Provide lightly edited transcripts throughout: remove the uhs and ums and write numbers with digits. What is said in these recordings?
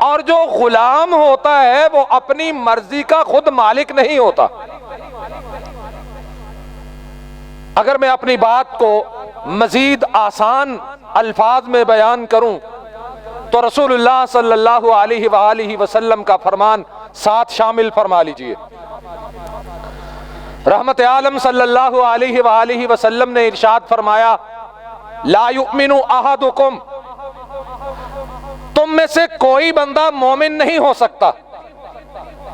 اور جو غلام ہوتا ہے وہ اپنی مرضی کا خود مالک نہیں ہوتا۔ اگر میں اپنی بات کو مزید آسان الفاظ میں بیان کروں تو رسول اللہ صلی اللہ علیہ وآلہ وسلم کا فرمان ساتھ شامل فرما لیجئے۔ رحمت عالم صلی اللہ علیہ وآلہ وسلم نے ارشاد فرمایا، لا یؤمن احدکم، تم میں سے کوئی بندہ مومن نہیں ہو سکتا،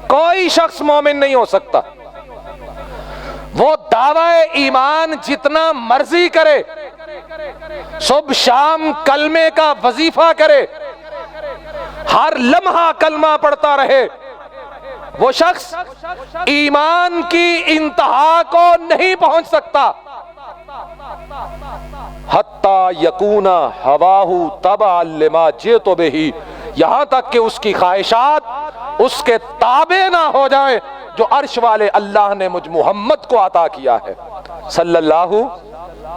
کوئی شخص مومن نہیں ہو سکتا، وہ دعوی ایمان جتنا مرضی کرے، صبح شام کلمے کا وظیفہ کرے، ہر لمحہ کلمہ پڑھتا رہے، وہ شخص ایمان کی انتہا کو نہیں پہنچ سکتا حتی یکون ہواہ تبعا لما جئت بہ، یہاں تک کہ اس کی خواہشات اس کے تابع نہ ہو جائیں جو عرش والے اللہ نے مجھ محمد کو عطا کیا ہے صلی اللہ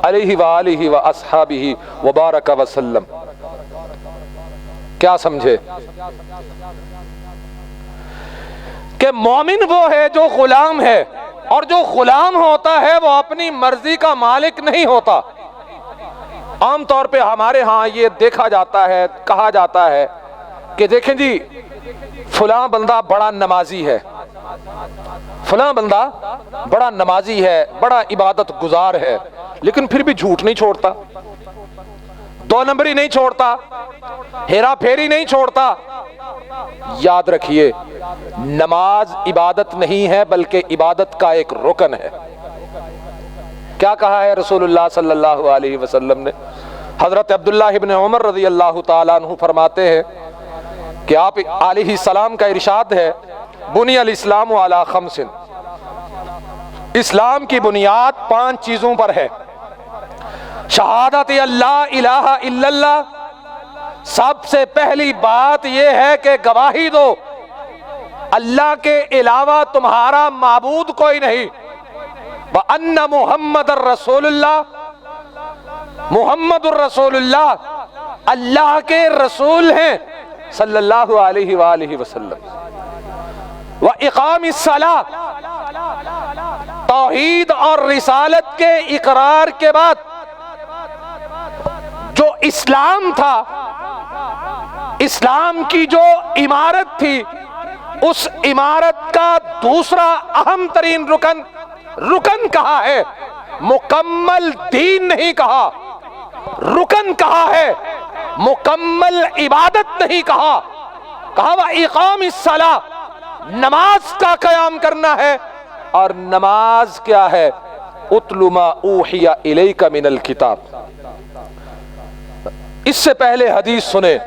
علیہ وآلہ واصحابہ وبارک وسلم۔ کیا سمجھے کہ مومن وہ ہے جو غلام ہے، اور جو غلام ہوتا ہے وہ اپنی مرضی کا مالک نہیں ہوتا۔ عام طور پہ ہمارے ہاں یہ دیکھا جاتا ہے، کہا جاتا ہے کہ دیکھیں جی فلاں بندہ بڑا نمازی ہے، فلاں بندہ بڑا نمازی ہے، بڑا عبادت گزار ہے، لیکن پھر بھی جھوٹ نہیں چھوڑتا، دو نمبری نہیں چھوڑتا، ہیرا پھیری نہیں چھوڑتا۔ یاد رکھیے، نماز عبادت نہیں ہے بلکہ عبادت کا ایک رکن ہے۔ کیا کہا ہے رسول اللہ صلی اللہ علیہ وسلم نے؟ حضرت عبداللہ ابن عمر رضی اللہ تعالیٰ عنہ فرماتے ہیں کہ آپ علیہ السلام کا ارشاد ہے، بنی الاسلام علی خمس، اسلام کی بنیاد 5 چیزوں پر ہے۔ شہادت اللہ الہ الا اللہ، سب سے پہلی بات یہ ہے کہ گواہی دو اللہ کے علاوہ تمہارا معبود کوئی نہیں، وَأَنَّ مُحَمَّدَ الرَّسُولُ اللَّهِ، محمد الرسول اللہ اللہ کے رسول ہیں صلی اللہ علیہ وآلہ وسلم۔ وَإِقَامِ الصَّلَاةِ، توحید اور رسالت کے اقرار کے بعد جو اسلام تھا، اسلام کی جو عمارت تھی، اس عمارت کا دوسرا اہم ترین رکن کہا ہے، مکمل دین نہیں کہا، رکن کہا ہے، مکمل عبادت نہیں کہا۔ کہا وَإِقَامِ الصَّلَاةِ، نماز کا قیام کرنا ہے، اور نماز کیا ہے؟ اُتْلُ مَا أُوحِيَ إِلَيْكَ مِنَ الْكِتَابِ۔ اس سے پہلے حدیث سنیں،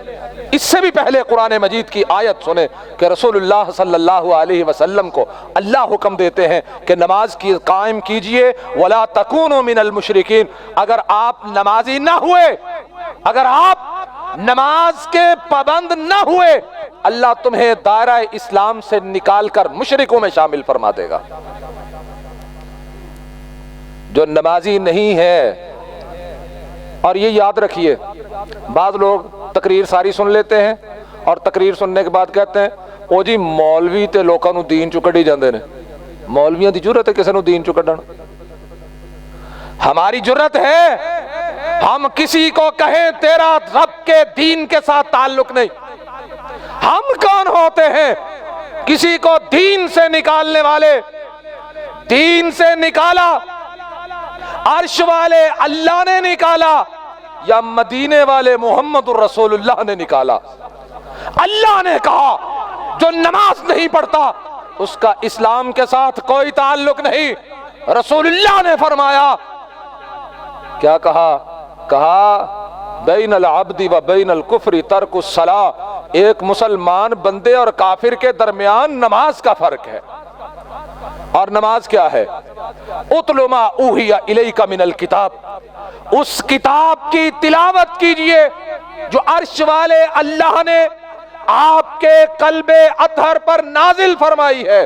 اس سے بھی پہلے قرآن مجید کی آیت سنیں کہ رسول اللہ صلی اللہ علیہ وسلم کو اللہ حکم دیتے ہیں کہ نماز کی قائم کیجئے، وَلَا تَكُونُوا مِنَ الْمُشْرِكِينَ۔ اگر آپ نمازی نہ ہوئے، اگر آپ نماز کے پابند نہ ہوئے، اللہ تمہیں دائرہ اسلام سے نکال کر مشرکوں میں شامل فرما دے گا۔ جو نمازی نہیں ہے، اور یہ یاد رکھیے، بعض لوگ تقریر ساری سن لیتے ہیں اور تقریر سننے کے بعد کہتے ہیں او جی مولوی تے لوکاں نو دین چوں کڈی جاندے نے، مولویاں دی جرت ہے کسے نو دین چوں کڈن؟ ہماری جرت ہے، ہم کسی کو کہیں تیرا رب کے دین کے ساتھ تعلق نہیں۔ ہم کون ہوتے ہیں کسی کو دین سے نکالنے والے؟ دین سے نکالا عرش والے اللہ نے نکالا یا مدینے والے محمد الرسول اللہ نے نکالا؟ اللہ نے کہا جو نماز نہیں پڑھتا اس کا اسلام کے ساتھ کوئی تعلق نہیں۔ رسول اللہ نے فرمایا، کیا کہا بین العبد و بین الکفر ترک الصلاۃ، ایک مسلمان بندے اور کافر کے درمیان نماز کا فرق ہے۔ اور نماز کیا ہے؟ اتل ما اوحی الیک من الکتاب، اس کتاب کی تلاوت کیجئے جو عرش والے اللہ نے آپ کے قلب اطہر پر نازل فرمائی ہے۔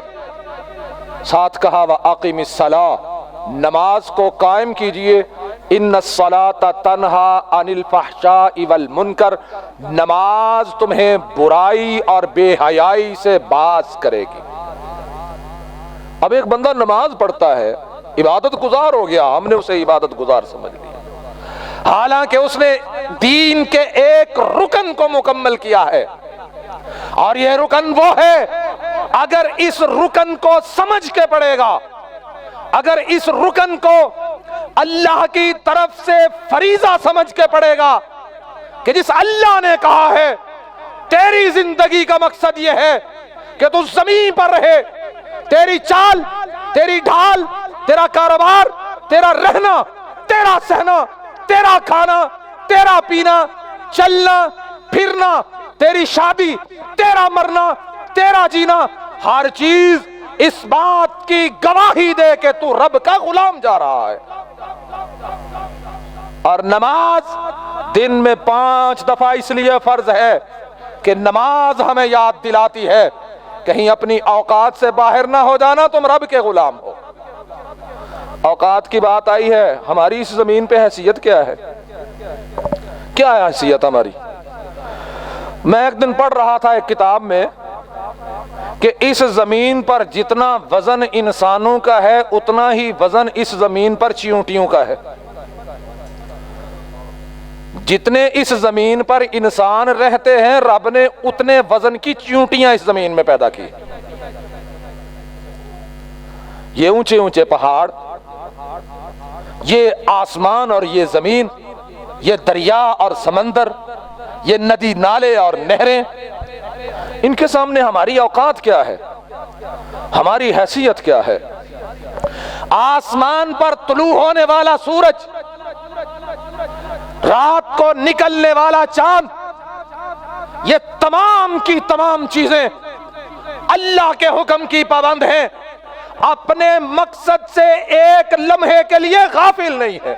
ساتھ کہا وَأَقِمِ الصَّلَاةَ، نماز کو قائم کیجئے، ان الصلاۃ تنہا عن الفحشاء والمنکر، نماز تمہیں برائی اور بے حیائی سے باز کرے گی۔ اب ایک بندہ نماز پڑھتا ہے، عبادت گزار ہو گیا، ہم نے اسے عبادت گزار سمجھ لیا، حالانکہ اس نے دین کے ایک رکن کو مکمل کیا ہے، اور یہ رکن وہ ہے، اگر اس رکن کو سمجھ کے پڑھے گا، اگر اس رکن کو اللہ کی طرف سے فریضہ سمجھ کے پڑھے گا کہ جس اللہ نے کہا ہے تیری زندگی کا مقصد یہ ہے کہ تو زمین پر رہے، تیری چال، تیری ڈھال، تیرا کاروبار، تیرا رہنا، تیرا سہنا، تیرا کھانا، تیرا پینا، چلنا پھرنا، تیری شادی، تیرا مرنا، تیرا جینا، ہر چیز اس بات کی گواہی دے کہ تو رب کا غلام جا رہا ہے۔ اور نماز دن میں 5 دفعہ اس لیے فرض ہے کہ نماز ہمیں یاد دلاتی ہے کہیں اپنی اوقات سے باہر نہ ہو جانا، تم رب کے غلام ہو۔ اوقات کی بات آئی ہے، ہماری اس زمین پہ حیثیت کیا ہے؟ کیا ہے حیثیت ہماری؟ میں ایک دن پڑھ رہا تھا ایک کتاب میں کہ اس زمین پر جتنا وزن انسانوں کا ہے اتنا ہی وزن اس زمین پر چیونٹیوں کا ہے۔ جتنے اس زمین پر انسان رہتے ہیں رب نے اتنے وزن کی چیونٹیاں اس زمین میں پیدا کی۔ یہ اونچے اونچے پہاڑ، یہ آسمان اور یہ زمین، یہ دریا اور سمندر، یہ ندی نالے اور نہریں، ان کے سامنے ہماری اوقات کیا ہے؟ ہماری حیثیت کیا ہے؟ آسمان پر طلوع ہونے والا سورج، رات کو نکلنے والا چاند، یہ تمام کی تمام چیزیں اللہ کے حکم کی پابند ہیں، اپنے مقصد سے ایک لمحے کے لیے غافل نہیں ہے۔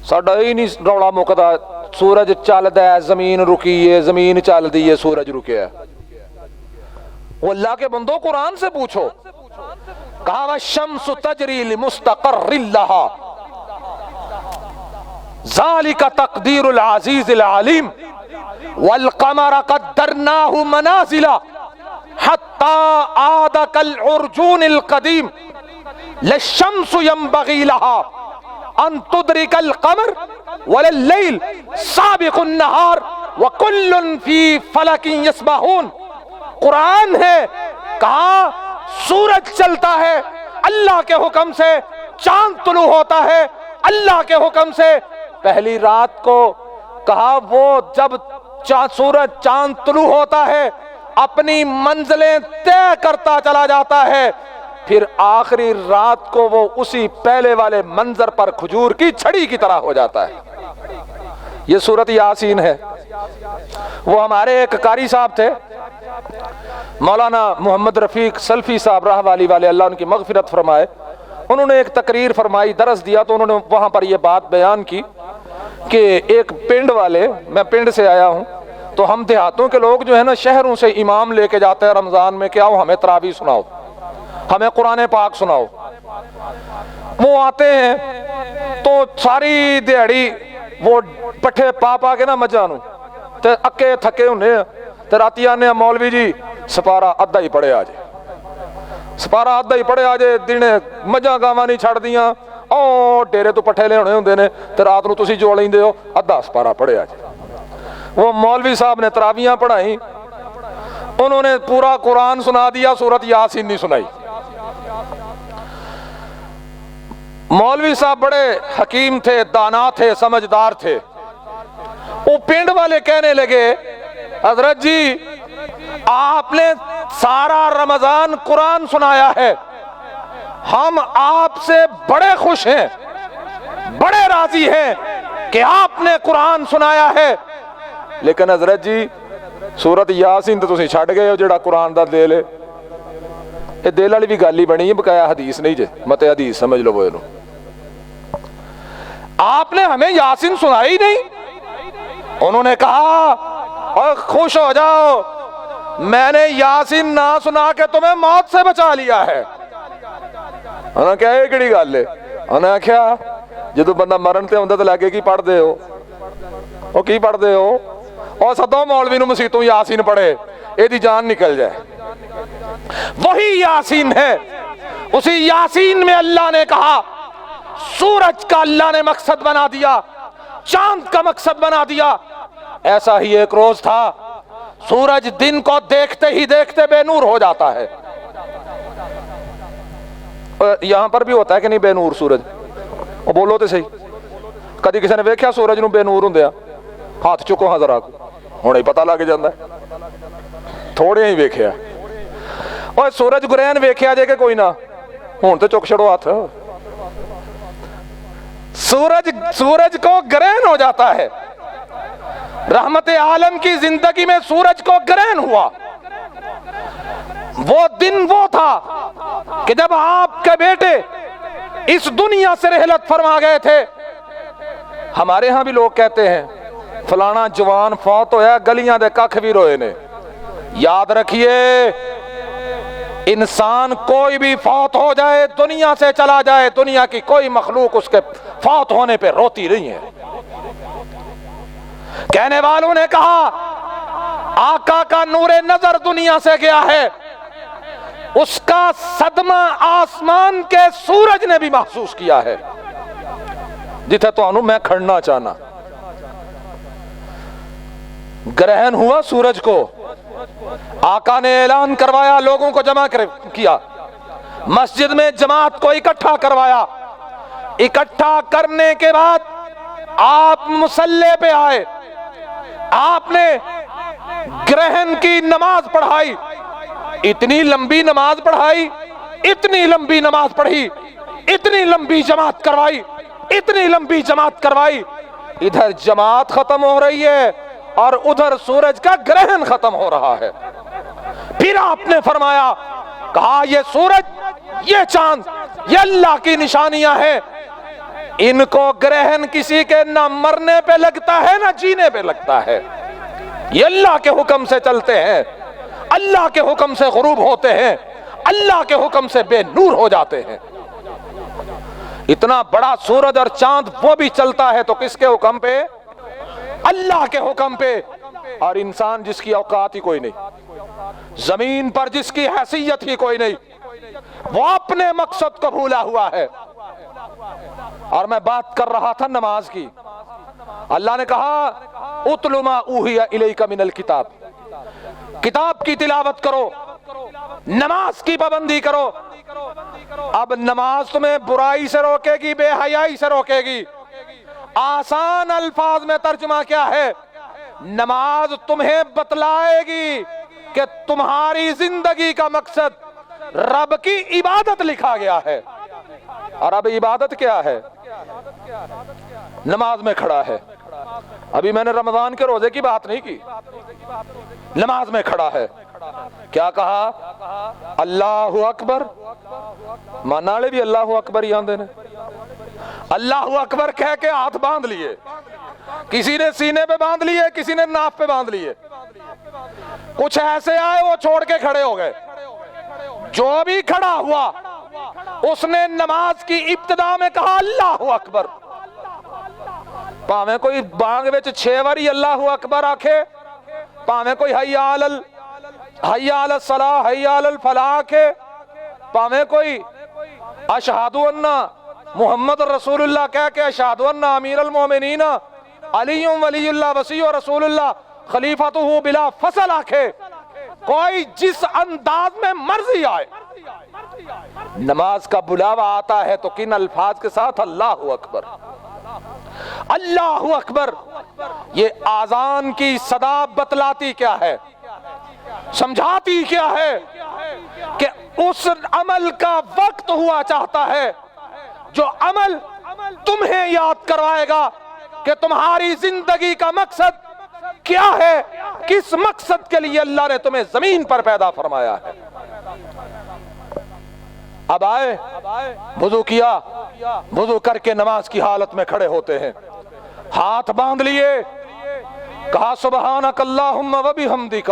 ساڈا ہی نہیں روڑا مکدا، سورج چلدا ہے زمین رکی ہے، زمین چل دی ہے سورج رکیا ہے۔ وہ اللہ کے بندو قرآن سے پوچھو، کہا والشمس تجری لمستقر لها ذالک تقدیر العزیز العلیم والقمر قدرناه منازل حتی عاد کالعرجون القدیم للشمس ينبغي لها ان تدرک القمر ولا اللیل سابق النہار وکل فی فلک یسبحون۔ قرآن ہے، کہا سورج چلتا ہے اللہ کے حکم سے، چاند طلوع ہوتا ہے اللہ کے حکم سے۔ پہلی رات کو کہا وہ جب سورج چاند طلوع ہوتا ہے اپنی منزلیں طے کرتا چلا جاتا ہے، پھر آخری رات کو وہ اسی پہلے والے منظر پر کھجور کی چھڑی کی طرح ہو جاتا ہے۔ یہ سورت یاسین ہے۔ وہ ہمارے ایک قاری صاحب تھے، مولانا محمد رفیق سلفی صاحب راہ والی والے، اللہ ان کی مغفرت فرمائے، انہوں نے ایک تقریر فرمائی، درس دیا، تو انہوں نے وہاں پر یہ بات بیان کی کہ ایک پنڈ والے، میں پنڈ سے آیا ہوں، تو ہم دیہاتوں کے لوگ جو ہے نا شہروں سے امام لے کے جاتے ہیں رمضان میں کہ آؤ ہمیں تراویح سناؤ، ہمیں قرآن پاک سناؤ۔ وہ آتے ہیں تو ساری دیہڑی وہ پٹھے پا کے نا مجھانو تے اکے تھکے ہونے تے راتی آنے مولوی جی سپارہ ادھا ہی پڑھے آجے، سپارہ ادھا ہی پڑھے آجے، دینے مجھا گاواں نہیں چھڑ دیاں، او ڈیرے تو پٹھے لے ہونے ہوندے نے تے رات نو تسی جو لیندے ہو ادھا سپارہ پڑھے آجے۔ وہ مولوی صاحب نے تراویحاں پڑھائیں، انہوں نے پورا قرآن سنا دیا، سورت یاسین نہیں سنائی۔ مولوی صاحب بڑے حکیم تھے، دانا تھے، سمجھدار تھے۔ وہ پنڈ والے کہنے لگے حضرت جی آپ نے سارا رمضان قرآن سنایا ہے، ہم آپ سے بڑے خوش ہیں، بڑے راضی ہیں کہ آپ نے قرآن سنایا ہے، لیکن حضرت جی سورت یاسین تو تسی چھڑ گئے ہو جڑا قرآن دا دل ہے۔ یہ دل والی بھی گل ہی بنی ہے، بقایا حدیث نہیں جے، مت حدیث سمجھ لو وہ، آپ نے ہمیں یاسین سنائی نہیں۔ انہوں نے کہا اور خوش ہو جاؤ، میں نے یاسین نہ سنا کے تمہیں موت سے بچا لیا ہے۔ انہوں نے کہا یہ کیڑی گل ہے، انہیں آخیا جدو بندہ مرن تے ہوندا تے لگے کی پڑھ دے ہو، وہ کی پڑھ دے ہو، اور سدو مولوی نو مسیتوں یاسین پڑھے اے دی جان نکل جائے۔ وہی یاسین ہے، اسی یاسین میں اللہ نے کہا سورج کا اللہ نے مقصد بنا دیا، چاند کا مقصد بنا دیا۔ ایسا ہی ایک روز تھا، سورج دن کو دیکھتے ہی دیکھتے بے نور ہو جاتا ہے۔ یہاں پر بھی ہوتا ہے کہ نہیں بے نور سورج؟ وہ بولو تو صحیح، کدی کسی نے ویکھیا سورج نو بے نور ہوندیا؟ ہاتھ چکو ہاں ذرا، ہونے ہی پتہ لگ جاندہ ہے، تھوڑے ہی ویکھیا۔ اور سورج گرہن ویکھیا جے کہ کوئی نہ، ہون تے چک چھڑو ہاتھ۔ سورج کو گرہن ہو جاتا ہے۔ رحمت عالم کی زندگی میں سورج کو گرہن ہوا۔ وہ دن وہ تھا کہ جب آپ کے بیٹے اس دنیا سے رحلت فرما گئے تھے۔ ہمارے ہاں بھی لوگ کہتے ہیں فلانا جوان فوت ہویا گلیاں دے ککھ بھی روئے نے۔ یاد رکھیے انسان کوئی بھی فوت ہو جائے، دنیا سے چلا جائے، دنیا کی کوئی مخلوق اس کے فوت ہونے پہ روتی نہیں ہے۔ کہنے والوں نے کہا آقا کا نور نظر دنیا سے گیا ہے، اس کا صدمہ آسمان کے سورج نے بھی محسوس کیا ہے، جتھے تو انہوں میں کھڑنا چاہنا۔ گرہن ہوا سورج کو، آقا نے اعلان کروایا، لوگوں کو جمع کیا، مسجد میں جماعت کو اکٹھا کروایا۔ اکٹھا کرنے کے بعد آپ مصلی پہ آئے، آپ نے گرہن کی نماز پڑھائی، اتنی لمبی نماز پڑھائی، اتنی لمبی نماز پڑھی، اتنی لمبی جماعت کروائی، اتنی لمبی جماعت کروائی۔ ادھر جماعت ختم ہو رہی ہے اور ادھر سورج کا گرہن ختم ہو رہا ہے۔ پھر آپ نے فرمایا، کہا یہ سورج، یہ چاند، یہ اللہ کی نشانیاں ہیں، ان کو گرہن کسی کے نہ مرنے پہ لگتا ہے نہ جینے پہ لگتا ہے، یہ اللہ کے حکم سے چلتے ہیں، اللہ کے حکم سے غروب ہوتے ہیں، اللہ کے حکم سے بے نور ہو جاتے ہیں۔ اتنا بڑا سورج اور چاند وہ بھی چلتا ہے تو کس کے حکم پہ؟ اللہ کے حکم پہ۔ اور انسان جس کی اوقات ہی کوئی نہیں، زمین پر جس کی حیثیت ہی کوئی نہیں، وہ اپنے مقصد کو بھولا ہوا ہے۔ اور میں بات کر رہا تھا نماز کی، اللہ نے کہا اتل ما اوحی الیک من الکتاب، کتاب کی تلاوت کرو، نماز کی پابندی کرو۔ اب نماز تمہیں برائی سے روکے گی، بے حیائی سے روکے گی۔ آسان الفاظ میں ترجمہ کیا ہے؟ نماز تمہیں بتلائے گی کہ تمہاری زندگی کا مقصد رب کی عبادت لکھا گیا ہے۔ اور اب عبادت کیا ہے؟ نماز میں کھڑا ہے۔ ابھی میں نے رمضان کے روزے کی بات نہیں کی، نماز میں کھڑا ہے۔ کیا کہا؟ اللہ اکبر، مانالے بھی اللہ اکبر ہی آندے نے۔ اللہ اکبر کہہ کے ہاتھ باندھ لیے، کسی نے سینے پہ باندھ لیے، کسی نے ناف پہ باندھ لیے، کچھ ایسے آئے وہ چھوڑ کے کھڑے ہو گئے۔ جو بھی کھڑا ہوا اس نے نماز کی ابتدا میں کہا اللہ اکبر، پاویں کوئی بانگ وچ 6 واری اللہ اکبر آکھے، پاویں کوئی حی علی الصلاح حی علی الفلاح آکھے، پاویں کوئی اشہد ان محمد رسول اللہ کہہ کے اشہد ان امیر المومنین علی ولی اللہ وصی رسول اللہ خلیفۃہ بلا فصل آکھے، کوئی جس انداز میں مرضی آئے، نماز کا بلاوا آتا ہے تو کن الفاظ کے ساتھ؟ اللہ اکبر، اللہ اکبر۔ یہ آذان کی صدا بتلاتی کیا ہے، سمجھاتی کیا ہے؟ کہ اس عمل کا وقت ہوا چاہتا ہے جو عمل تمہیں یاد کروائے گا کہ تمہاری زندگی کا مقصد کیا ہے، کس مقصد کے لیے اللہ نے تمہیں زمین پر پیدا فرمایا ہے۔ اب آئے، وضو کیا، وضو کر کے نماز کی حالت میں کھڑے ہوتے ہیں، ہاتھ باندھ لیے، کہا سبحانک اللہم و بحمدک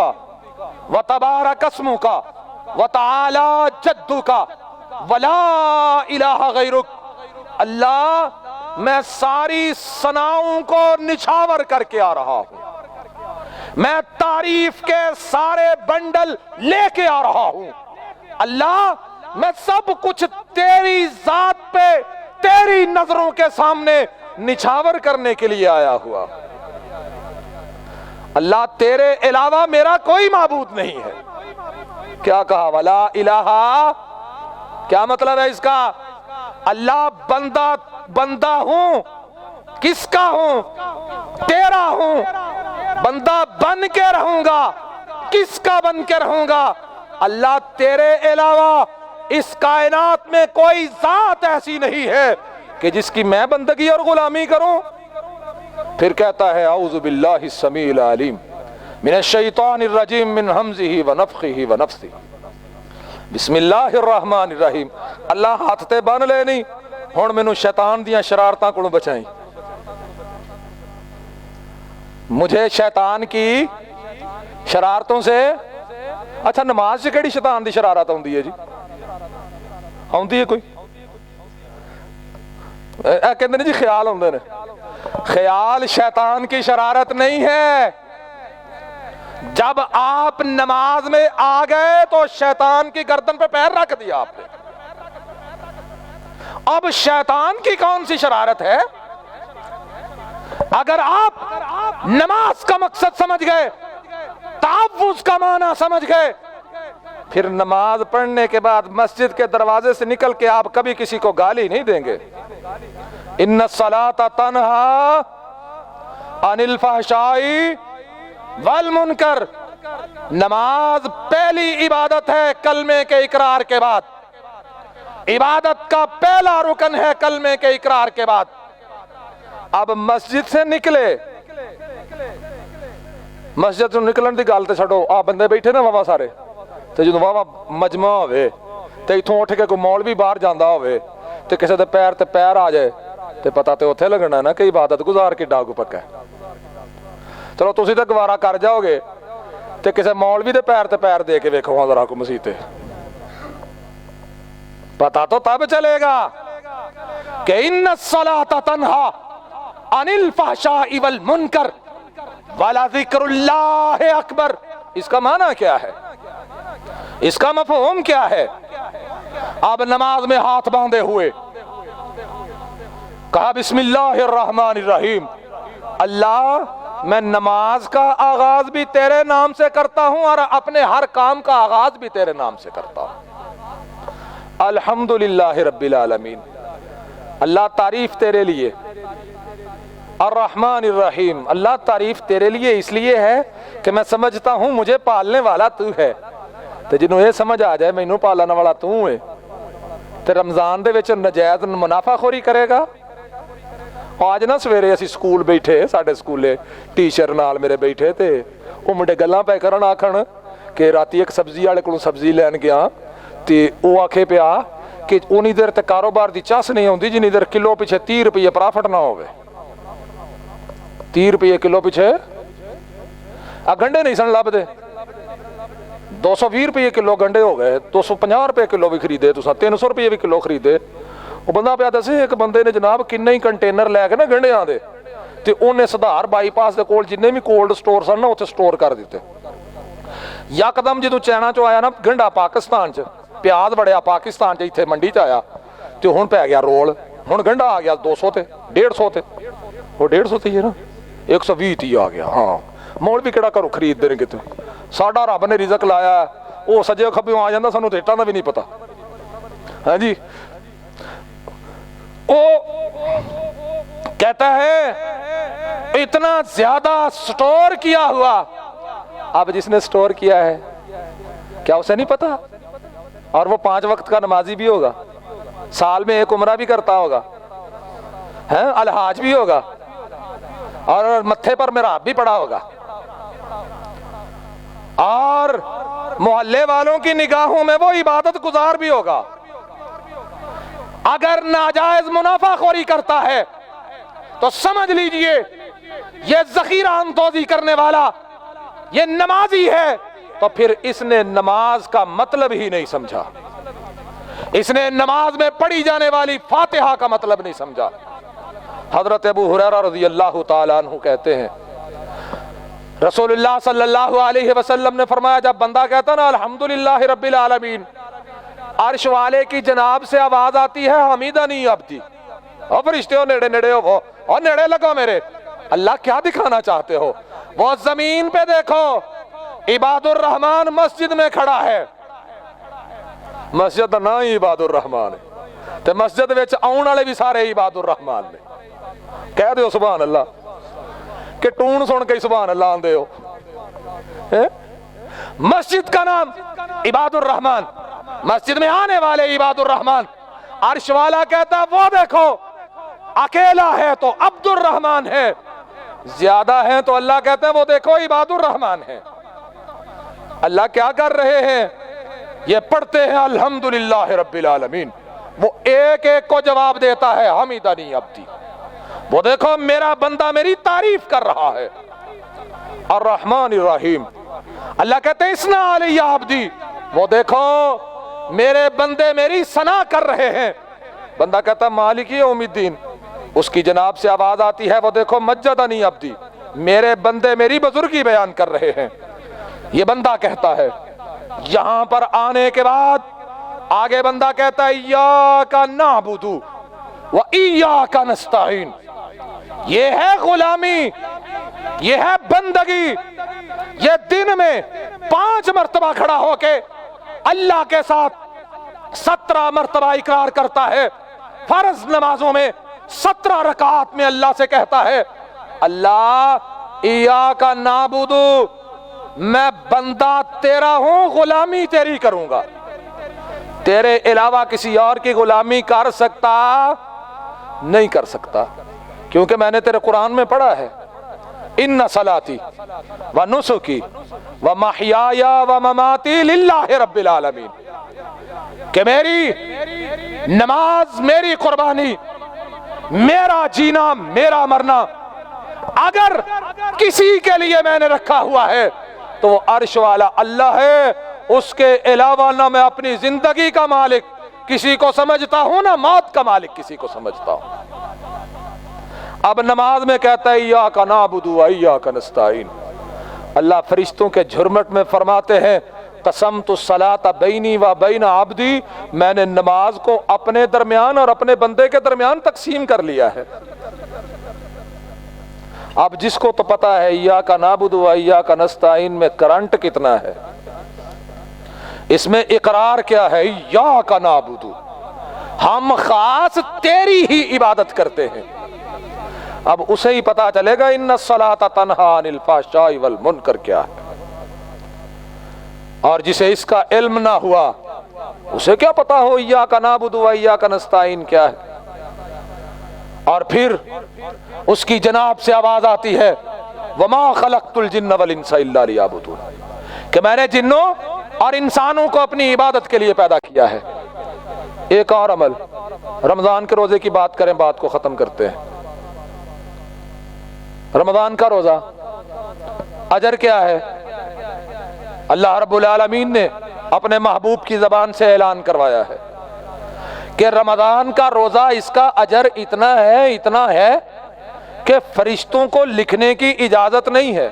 و تبارک اسمک و تعالی جدک و لا الہ غیرک اللہ میں ساری ثناؤں کو نچھاور کر کے آ رہا ہوں، میں تعریف کے سارے بنڈل لے کے آ رہا ہوں، اللہ میں سب کچھ تیری ذات پہ تیری نظروں کے سامنے نچھاور کرنے کے لیے آیا ہوا۔ اللہ تیرے علاوہ میرا کوئی معبود نہیں ہے۔ کیا کہا؟ ولا الہ، کیا مطلب ہے اس کا؟ اللہ بندہ ہوں، کس کا ہوں؟ تیرا ہوں، بندہ بن کے رہوں گا، کس کا بن کے رہوں گا؟ اللہ تیرے علاوہ اس کائنات میں کوئی ذات ایسی نہیں ہے کہ جس کی میں بندگی اور غلامی کروں۔ پھر کہتا ہے اعوذ باللہ السمیع العلیم من الشیطان الرجیم من ہمزہ ونفخہ ونفثہ، بسم اللہ الرحمن الرحیم۔ اللہ ہاتھ تے بن لے نہیں، ہن مینوں شیطان دیاں شرارتاں کولوں بچائیں، مجھے شیطان کی شرارتوں سے۔ اچھا نماز سے کیڑی شیطان دی شرارت آندی ہے جی؟ آندی ہے کوئی؟ کہندے نے جی خیال ہوندے نے، خیال شیطان کی شرارت نہیں ہے۔ جب آپ نماز میں آ گئے تو شیطان کی گردن پہ پیر رکھ دیا آپ نے۔ اب شیطان کی کون سی شرارت ہے؟ اگر آپ نماز کا مقصد سمجھ گئے، تحفظ کا معنی سمجھ گئے، پھر نماز پڑھنے کے بعد مسجد کے دروازے سے نکل کے آپ کبھی کسی کو گالی نہیں دیں گے۔ ان الصلاۃ تنہی عن الفحشاء والمنکر، نماز پہلی عبادت ہے کلمے کے اقرار کے بعد، عبادت کا پہلا رکن ہے کلمے کے اقرار کے بعد۔ اب مسجد سے نکلے، مسجد سے نکلن دی گل تے چھڈو، آ بندے بیٹھے نا واہ سارے، تے جدوں واہ مجمع ہوئے تے ایتھوں اٹھ کے کوئی مولوی باہر جاندا ہوئے تے کسے دے پیر تے پیر آ جائے تے پتہ تے اوتھے لگنا نا کہ عبادت گزار کی ڈاگو پکا ہے۔ چلو تسی تے گوارا کر جاؤ گے تے کسے مولوی دے پیر تے پیر دے کے ویکھو ہاں ذرا کو مسیح تے، پتہ تو تب چلے گا کہ ان الصلاۃ تنہی عن الفحشاء والمنکر ولذکر اللہ اکبر۔ اس کا معنی کیا ہے؟ اس کا مفہوم کیا ہے؟ اب نماز میں ہاتھ باندھے ہوئے کہا بسم اللہ الرحمن الرحیم، اللہ میں نماز کا آغاز بھی تیرے نام سے کرتا ہوں اور اپنے ہر کام کا آغاز بھی تیرے نام سے کرتا ہوں۔ الحمدللہ رب العالمین، اللہ تعریف تیرے لیے، الرحمن الرحیم، اللہ تعریف تیرے لیے اس لیے ہے کہ میں سمجھتا ہوں مجھے پالنے والا تو ہے، تے جنہوں یہ سمجھ آ جائے مینوں پالنے والا تو ہے تے رمضان دے وچ نجائز منافع خوری کرے گا۔ آج نا سویرے اسی سکول بیٹھے، ساڈے سکولے ٹیچر نال میرے بیٹھے تے او منڈے گلاں پے کرن آکھن کہ راتی ایک سبزی والے کولوں سبزی لین گیا تے او آکھے پیا کہ اونی دیر تے کاروبار دی چس نہیں ہوندی جنی دیر کلو پیچھے 30 روپے پرافٹ نہ ہوئے۔ 30 روپے کلو پیچھے گنڈے نہیں سن لب دے، 220 روپے کلو گنڈے ہو گئے، 250 روپے کلو بھی خریدے، 300 روپے بھی کلو خریدے۔ وہ بندہ پیا دسے ایک بندے نے جناب کنے ہی کنٹینر لے کے نا گنڈیاں دے تے انہیں صدار بائی پاس دے کول جننے بھی کولڈ سٹور سن نا اتنے سٹور کر دیتے۔ یکدم جدوں چائنا چو آیا نا گنڈا پاکستان چ، پیاز بڑھیا پاکستان چ ایتھے منڈی چ آیا تے ہن پی گیا رول، ہن گنڈا آ گیا 200 تے 150 تے، وہ 150 تے ہی ہے نا 120 تی آ گیا۔ ہاں مولوی کیڑا گھروں خرید دے نے کتے، ساڈا رب نے رزق لایا وہ سجے کھبیوں آ جاندا، سانوں ریٹاں دا بھی نہیں پتا۔ ہاں جی، وہ کہتا ہے اتنا زیادہ سٹور کیا ہوا، اب جس نے سٹور کیا ہے کیا اسے نہیں پتا؟ اور وہ 5 وقت کا نمازی بھی ہوگا، سال میں ایک عمرہ بھی کرتا ہوگا، الحاج بھی ہوگا، اور متھے پر محراب بھی پڑا ہوگا، اور محلے والوں کی نگاہوں میں وہ عبادت گزار بھی ہوگا۔ اگر ناجائز منافع خوری کرتا ہے تو سمجھ لیجئے یہ ذخیرہ اندوزی کرنے والا یہ نمازی ہے، تو پھر اس نے نماز کا مطلب ہی نہیں سمجھا، اس نے نماز میں پڑھی جانے والی فاتحہ کا مطلب نہیں سمجھا۔ حضرت ابو ہریرہ رضی اللہ تعالیٰ عنہ کہتے ہیں رسول اللہ صلی اللہ علیہ وسلم نے فرمایا جب بندہ کہتا نا الحمدللہ رب العالمین، عرش والے کی جناب سے آواز آتی ہے حمیدنی عبدی، اور فرشتے ہو نیڑے نیڑے ہو اور نیڑے لگو میرے، اللہ کیا دکھانا چاہتے ہو؟ وہ زمین پہ دیکھو عباد الرحمن مسجد میں کھڑا ہے، مسجد نہ ہی عباد الرحمن ہے تے مسجد وچ آؤن والے بھی سارے عباد الرحمن نے، کہہ دیو سبحان اللہ کہ ٹون سن کے سبحان اللہ آندے ہو۔ مسجد کا نام عباد الرحمن، مسجد میں آنے والے عباد الرحمن، عرش والا کہتا ہے وہ دیکھو اکیلا ہے تو عبد الرحمن ہے، زیادہ ہیں تو اللہ کہتا ہے وہ دیکھو عباد الرحمن ہے۔ اللہ کیا کر رہے ہیں؟ یہ پڑھتے ہیں الحمدللہ رب العالمین، وہ ایک ایک کو جواب دیتا ہے حمیدنی عبدی، وہ دیکھو میرا بندہ میری تعریف کر رہا ہے۔ الرحمن الرحیم، اللہ کہتے ہیں اسنا علی عبدی، وہ دیکھو میرے بندے میری ثنا کر رہے ہیں۔ بندہ کہتا ہے مالک یوم الدین، اس کی جناب سے آواز آتی ہے وہ دیکھو مجدنی عبدی، میرے بندے میری بزرگی بیان کر رہے ہیں۔ یہ بندہ کہتا ہے، یہاں پر آنے کے بعد آگے بندہ کہتا ہے ایاک نعبد و ایاک نستعین، یہ ہے غلامی، یہ ہے بندگی، یہ دن میں 5 مرتبہ کھڑا ہو کے اللہ کے ساتھ 17 مرتبہ اقرار کرتا ہے، فرض نمازوں میں 17 رکعات میں اللہ سے کہتا ہے اللہ ایاک نعبد، میں بندہ تیرا ہوں، غلامی تیری کروں گا، تیرے علاوہ کسی اور کی غلامی کر سکتا نہیں کر سکتا، کیونکہ میں نے تیرے قرآن میں پڑھا ہے ان صلاتی و نسکی و محیای و مماتی للہ رب العالمین، کہ میری نماز میری قربانی، میرا جینا میرا مرنا اگر کسی کے لیے میں نے رکھا ہوا ہے تو وہ عرش والا اللہ ہے، اس کے علاوہ نہ میں اپنی زندگی کا مالک کسی کو سمجھتا ہوں نہ موت کا مالک کسی کو سمجھتا ہوں۔ اب نماز میں کہتا ہے ایاک نعبد و ایاک نستعین، اللہ فرشتوں کے جھرمٹ میں فرماتے ہیں قسمت الصلاۃ بینی و بین عبدی، میں نے نماز کو اپنے درمیان اور اپنے بندے کے درمیان تقسیم کر لیا ہے۔ اب جس کو تو پتا ہے ایاک نعبد و ایاک نستعین میں کرنٹ کتنا ہے، اس میں اقرار کیا ہے ایاک نعبد، ہم خاص تیری ہی عبادت کرتے ہیں، اب اسے ہی پتا چلے گا ان الصلاۃ تنہی عن الفحشاء والمنکر کیا ہے، اور جسے اس کا علم نہ ہوا اسے کیا پتا ہو ایاک نعبد و ایاک نستعین کیا ہے۔ اور پھر اس کی جناب سے آواز آتی ہے وما خلقت الجن والانس الا لیعبدون، کہ میں نے جنوں اور انسانوں کو اپنی عبادت کے لیے پیدا کیا ہے۔ ایک اور عمل، رمضان کے روزے کی بات کریں، بات کو ختم کرتے ہیں۔ رمضان کا روزہ اجر کیا ہے؟ اللہ رب العالمین نے اپنے محبوب کی زبان سے اعلان کروایا ہے کہ رمضان کا روزہ اس کا اجر اتنا ہے کہ فرشتوں کو لکھنے کی اجازت نہیں ہے۔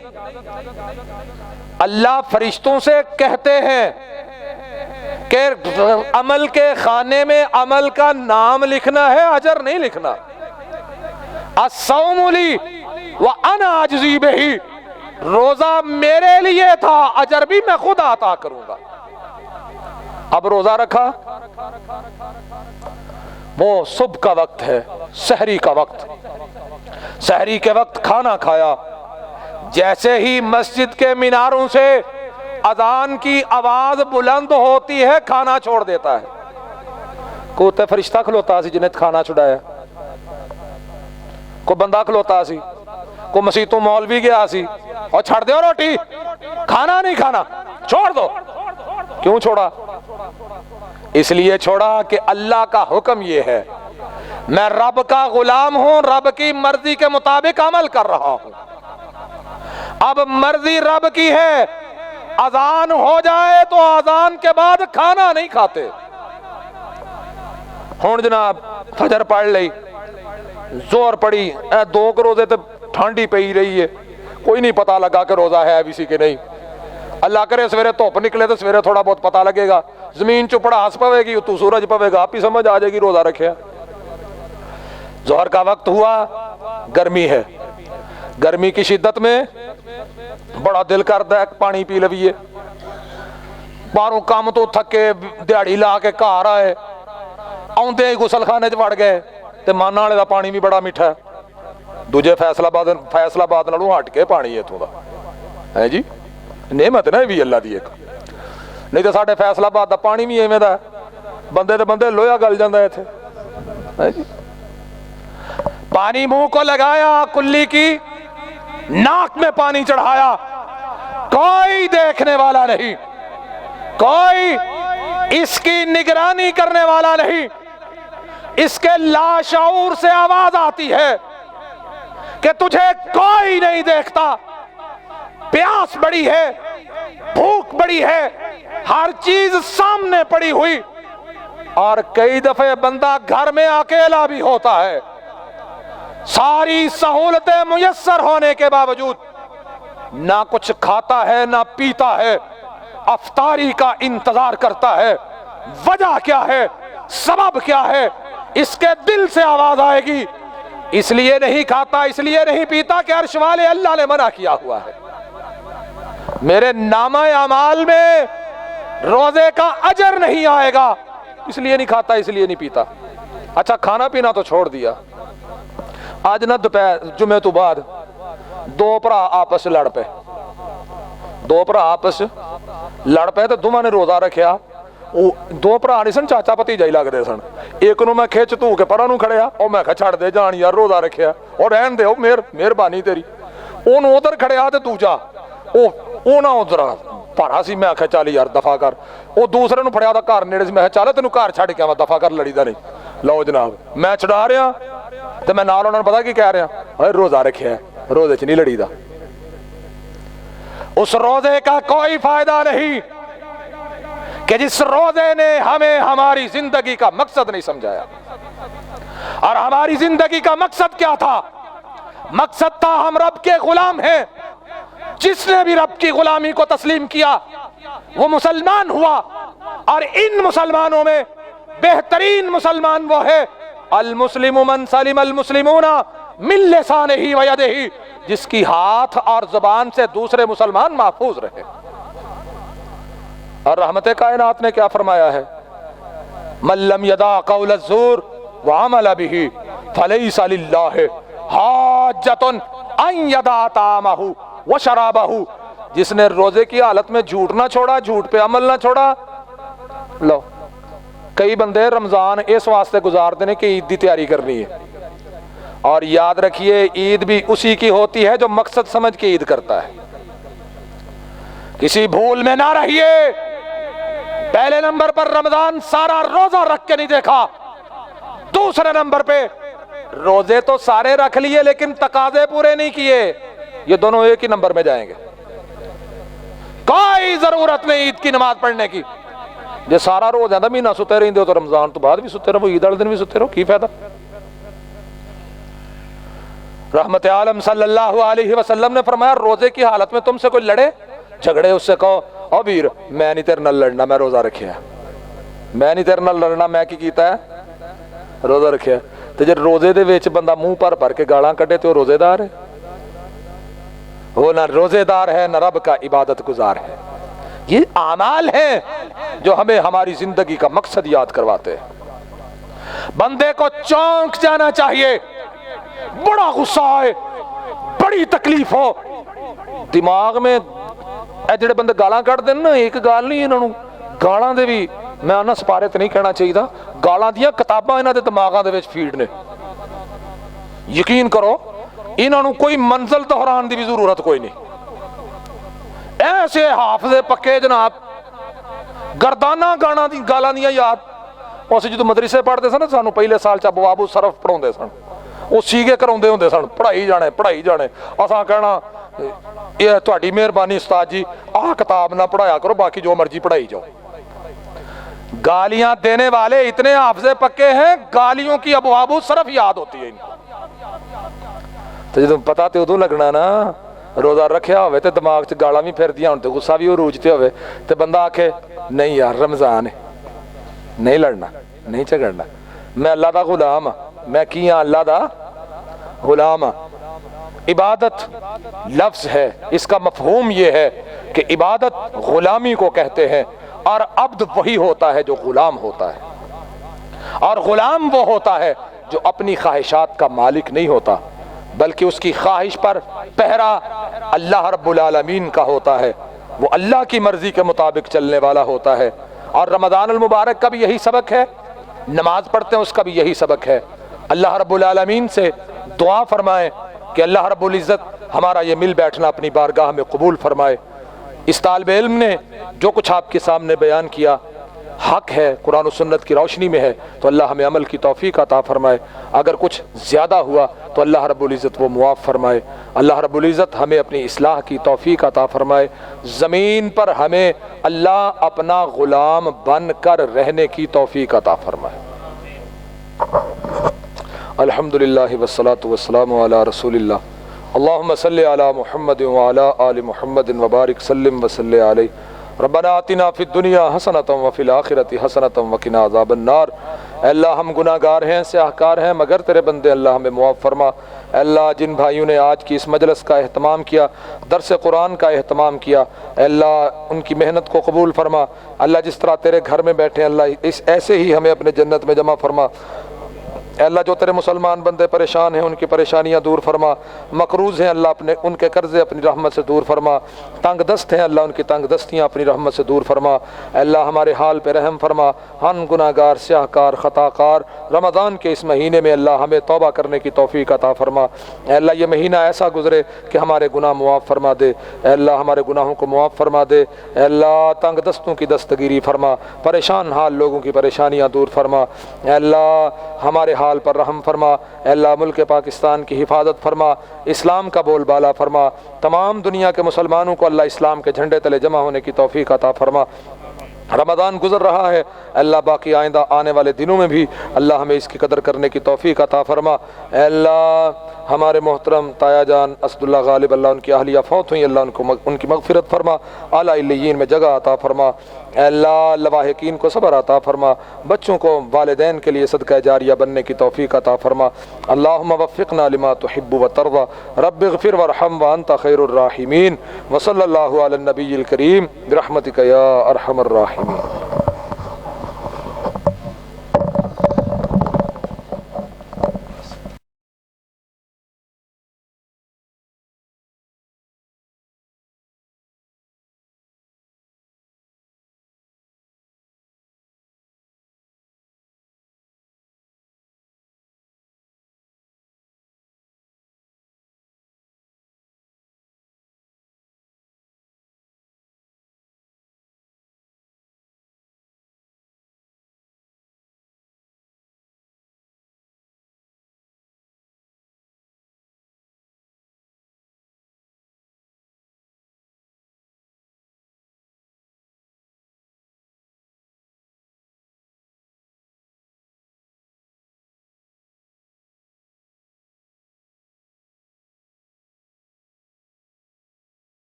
اللہ فرشتوں سے کہتے ہیں کہ عمل کے خانے میں عمل کا نام لکھنا ہے، اجر نہیں لکھنا۔ الصوم لی وانا اجزی بہ، روزہ میرے لیے تھا، اجر بھی میں خود عطا کروں گا۔ اب روزہ رکھا، وہ صبح کا وقت ہے، سحری کا وقت، سحری کے وقت کھانا کھایا، جیسے ہی مسجد کے میناروں سے اذان کی آواز بلند ہوتی ہے کھانا چھوڑ دیتا ہے۔ کوئی فرشتہ کھلوتا سی جنہیں کھانا چھڑایا، کوئی بندہ کھلوتا سی، کوئی مسیتوں مولوی گیا سی اور چھڑ دیو روٹی، کھانا نہیں کھانا، چھوڑ دو۔ کیوں چھوڑا؟ اس لیے چھوڑا کہ اللہ کا حکم یہ ہے، میں رب کا غلام ہوں، رب کی مرضی کے مطابق عمل کر رہا ہوں۔ اب مرضی رب کی ہے، اذان ہو جائے تو اذان کے بعد کھانا نہیں کھاتے، ہن جناب فجر پڑھ لئی، زور پڑی، اے 2 روزے تے ٹھنڈ ہی پئی رہی ہے، کوئی نہیں پتہ لگا کہ روزہ ہے بھی سی کہ نہیں۔ اللہ کرے سویرے دھوپ نکلے تو سویرے تھوڑا بہت پتہ لگے گا، زمین چ پڑاس پوے گی تو سورج پوے گا، آپ ہی سمجھ آ جائے گی روزہ رکھیا۔ ظہر کا وقت ہوا، گرمی ہے، گرمی کی شدت میں بڑا دل کرتا ہے پانی پی لویے، باہروں کام تو تھکے دیہڑی لا کے گھر آئے، آندے ہی غسل خانے چ وڑ گئے تے مانا والے دا پانی بھی بڑا میٹھا ہے، دوجے فیصل آباد نالوں ہٹ کے پانی اتوں دا ہے جی، نعمت نا بھی اللہ دی ایک، نہیں تو ساڈے فیصل آباد دا پانی بھی ایویں دا ہے، بندے تے بندے لوہا گل جاندا ہے ایتھے ہے جی۔ پانی منہ کو لگایا، کلی کی ناک میں پانی چڑھایا، کوئی دیکھنے والا نہیں، کوئی اس کی نگرانی کرنے والا نہیں، اس کے لاشعور سے آواز آتی ہے کہ تجھے کوئی نہیں دیکھتا، پیاس بڑی ہے، بھوک بڑی ہے، ہر چیز سامنے پڑی ہوئی، اور کئی دفعے بندہ گھر میں اکیلا بھی ہوتا ہے، ساری سہولتیں میسر ہونے کے باوجود نہ کچھ کھاتا ہے نہ پیتا ہے، افطاری کا انتظار کرتا ہے۔ وجہ کیا ہے؟ سبب کیا ہے؟ اس کے دل سے آواز آئے گی، اس لیے نہیں کھاتا، اس لیے نہیں پیتا کہ عرش والے اللہ نے منع کیا ہوا ہے، میرے نامہ اعمال میں روزے کا اجر نہیں آئے گا، اس لیے نہیں کھاتا، اس لیے نہیں پیتا۔ اچھا کھانا پینا تو چھوڑ دیا، آج نہ دوپہر جمعے تو بعد 2 بھرا آپس لڑ پے، 2 بھرا آپس لڑ پے تو دوواں نے روزہ رکھیا، 2 بھرا نہیں سن، چاچا بھتیجا ہی لگدے سن، ایک نو میں کھچ تو کے پرا نو کھڑیا، او میں کہا چھڑ دے جان یار روزہ رکھیا، اور رہن دے، او مہربانی تیری، اونوں ادھر کھڑیا تے دوجا او نہ ادھر پارا سی، میں کہا چل یار دفع کر، او دوسرے نو پھڑیا دا گھر نیڑے سی، میں کہا چل تینوں گھر چھڑ کے آواں، دفع کر، لڑی دا نہیں۔ لو جناب میں چھڑا رہا تے میں نال انہاں نوں پتہ کی کہہ رہا، اے روزہ رکھیا ہے، روزے چ نہیں لڑی دا، اس روزے کا کوئی فائدہ نہیں کہ جس روزے نے ہمیں ہماری زندگی کا مقصد نہیں سمجھایا۔ اور ہماری زندگی کا مقصد کیا تھا؟ مقصد تھا ہم رب کے غلام ہیں، جس نے بھی رب کی غلامی کو تسلیم کیا وہ مسلمان ہوا، اور ان مسلمانوں میں بہترین مسلمان وہ ہے المسلم من سلم المسلمون من لسانہ و یدہ، جس کی ہاتھ اور زبان سے دوسرے مسلمان محفوظ رہے۔ اور رحمت کائنات نے کیا فرمایا ہے؟ من لم یدع قول الزور وعمل به فلیس للہ حاجۃ ان یدع طعامہ وشرابہ، جس نے روزے کی حالت میں جھوٹ نہ چھوڑا، جھوٹ پہ عمل نہ چھوڑا۔ لو کئی بندے رمضان اس واسطے گزارتے ہیں کہ عید دی تیاری کرنی ہے، اور یاد رکھیے عید بھی اسی کی ہوتی ہے جو مقصد سمجھ کے عید کرتا ہے، کسی بھول میں نہ رہیے۔ پہلے نمبر پر رمضان سارا روزہ رکھ کے نہیں دیکھا، دوسرے نمبر پہ روزے تو سارے رکھ لیے لیکن تقاضے پورے نہیں کیے، یہ دونوں ایک ہی نمبر میں جائیں گے۔ کوئی ضرورت نہیں عید کی نماز پڑھنے کی، جے سارا روزہ دا مہینہ ستے رہندے ہو تو رمضان تو بعد بھی ستے رہو، عید والے دن بھی ستے رہو، کی فائدہ؟ رحمت عالم صلی اللہ علیہ وسلم نے فرمایا روزے کی حالت میں تم سے کوئی لڑے جھگڑے، اس سے کہو او ویر میں نہیں تیرے نال لڑنا، میں روزہ رکھیا ہے، میں نہیں تیرے نال لڑنا، میں کی کیتا ہے؟ روزہ رکھیا ہے۔ تے جے روزے دے وچ بندہ منہ بھر کے گالاں کڈے تے وہ روزے دار ہے؟ وہ نہ روزے دار ہے نہ رب کا عبادت گزار ہے۔ یہ اعمال ہیں جو ہمیں ہماری زندگی کا مقصد یاد کرواتے ہیں۔ بندے کو چونک جانا چاہیے، بڑا غصہ آئے، بڑی تکلیف ہو، دماغ میں اے جڑے بندے گالاں کٹ دین نا، ایک گال نہیں انہوں گالاں دے بھی میں انہاں سپارے تے نہیں کہنا چاہیے، گالاں دیاں کتاباں انہاں دے دماغاں دے وچ فیڈ نے، یقین کرو انہاں نوں کوئی منزل دہران دی بھی ضرورت کوئی نہیں، ایسے حافظے پکے جناب، گردانہ گالاں دیاں یاد۔ اس جدو مدرسے پڑھتے سن سانو پہلے سال چ ابواب الصرف پڑھاؤندے سن، وہ سیگے کراؤندے ہوندے سن، پڑھائی جانے، اساں کہنا یہ تہاڈی مہربانی استاد جی آہ کتاب نہ پڑھایا کرو، باقی جو مرضی پڑھائی جاؤ۔ گالیاں دینے والے اتنے حافظ پکے ہیں، گالیوں کی ابواب صرف یاد ہوتی ہے ان کو۔ تو جدوں پتا تے ادوں لگنا نا، روزہ رکھیا ہوئے تے دماغ چ گالاں بھی پھر دیاں ہون تے غصہ بھی عروج تے ہوئے تے بندہ آکھے نہیں یار رمضان ہے، نہیں لڑنا، نہیں جھگڑنا، میں اللہ دا غلام ہاں، میں کی ہاں اللہ دا غلام ہاں۔ عبادت لفظ ہے، اس کا مفہوم یہ ہے کہ عبادت غلامی کو کہتے ہیں، اور عبد وہی ہوتا ہے جو غلام ہوتا ہے، اور غلام وہ ہوتا ہے جو اپنی خواہشات کا مالک نہیں ہوتا بلکہ اس کی خواہش پر پہرا اللہ رب العالمین کا ہوتا ہے، وہ اللہ کی مرضی کے مطابق چلنے والا ہوتا ہے۔ اور رمضان المبارک کا بھی یہی سبق ہے، نماز پڑھتے ہیں اس کا بھی یہی سبق ہے۔ اللہ رب العالمین سے دعا فرمائیں کہ اللہ رب العزت ہمارا یہ مل بیٹھنا اپنی بارگاہ میں قبول فرمائے۔ اس طالب علم نے جو کچھ آپ کے سامنے بیان کیا حق ہے، قرآن و سنت کی روشنی میں ہے، تو اللہ ہمیں عمل کی توفیق عطا فرمائے۔ اگر کچھ زیادہ ہوا تو اللہ رب العزت وہ معاف فرمائے۔ اللہ رب العزت ہمیں اپنی اصلاح کی توفیق عطا فرمائے۔ زمین پر ہمیں اللہ اپنا غلام بن کر رہنے کی توفیق عطا فرمائے۔ الحمدللہ والصلاة والسلام علی رسول اللہ۔ اللہم صلی علی محمد وعلی آل محمد وبارک سلم وصلی علیہ۔ ربنا آتنا فی الدنیا حسنۃ وفی الآخرۃ حسنۃ وقنا عذاب النار۔ اے اللہ ہم گناہ گار ہیں، سیاہکار ہیں، مگر تیرے بندے، اللہ ہمیں معاف فرما۔ اے اللہ جن بھائیوں نے آج کی اس مجلس کا اہتمام کیا، درس قرآن کا اہتمام کیا، اے اللہ ان کی محنت کو قبول فرما۔ اللہ جس طرح تیرے گھر میں بیٹھے اللہ ایسے ہی ہمیں اپنے جنت میں جمع فرما۔ اے اللہ جو تیرے مسلمان بندے پریشان ہیں ان کی پریشانیاں دور فرما، مقروض ہیں اللہ اپنے ان کے قرضے اپنی رحمت سے دور فرما، تنگ دست ہیں اللہ ان کی تنگ دستیاں اپنی رحمت سے دور فرما۔ اے اللہ ہمارے حال پہ رحم فرما، ہم گناہ گار، سیاہ کار، خطا کار، رمضان کے اس مہینے میں اللہ ہمیں توبہ کرنے کی توفیق عطا فرما۔ اے اللہ یہ مہینہ ایسا گزرے کہ ہمارے گناہ معاف فرما دے، اے اللہ ہمارے گناہوں کو معاف فرما دے، اے اللہ تنگ دستوں کی دستگیری فرما، پریشان حال لوگوں کی پریشانیاں دور فرما، اے اللہ ہمارے حال پر رحم فرما، اے اللہ ملک پاکستان کی حفاظت فرما، اسلام کا بول بالا فرما، تمام دنیا کے مسلمانوں کو اللہ اسلام کے جھنڈے تلے جمع ہونے کی توفیق عطا فرما۔ رمضان گزر رہا ہے، اللہ باقی آئندہ آنے والے دنوں میں بھی اللہ ہمیں اس کی قدر کرنے کی توفیق عطا فرما۔ اے اللہ ہمارے محترم تایا جان اسد اللہ غالب، اللہ ان کی اہلیہ فوت ہوئی، اللہ ان کی مغفرت فرما، اعلیٰ علیین میں جگہ عطا فرما۔ اے اللہ لواحقین کو صبر عطا فرما، بچوں کو والدین کے لیے صدقہ جاریہ بننے کی توفیق عطا فرما۔ اللہم وفقنا لما تحب وترضى، رب اغفر وارحم وانت خیر الراحمین، وصلی اللہ علی النبی الکریم برحمتک یا ارحم الراحمین۔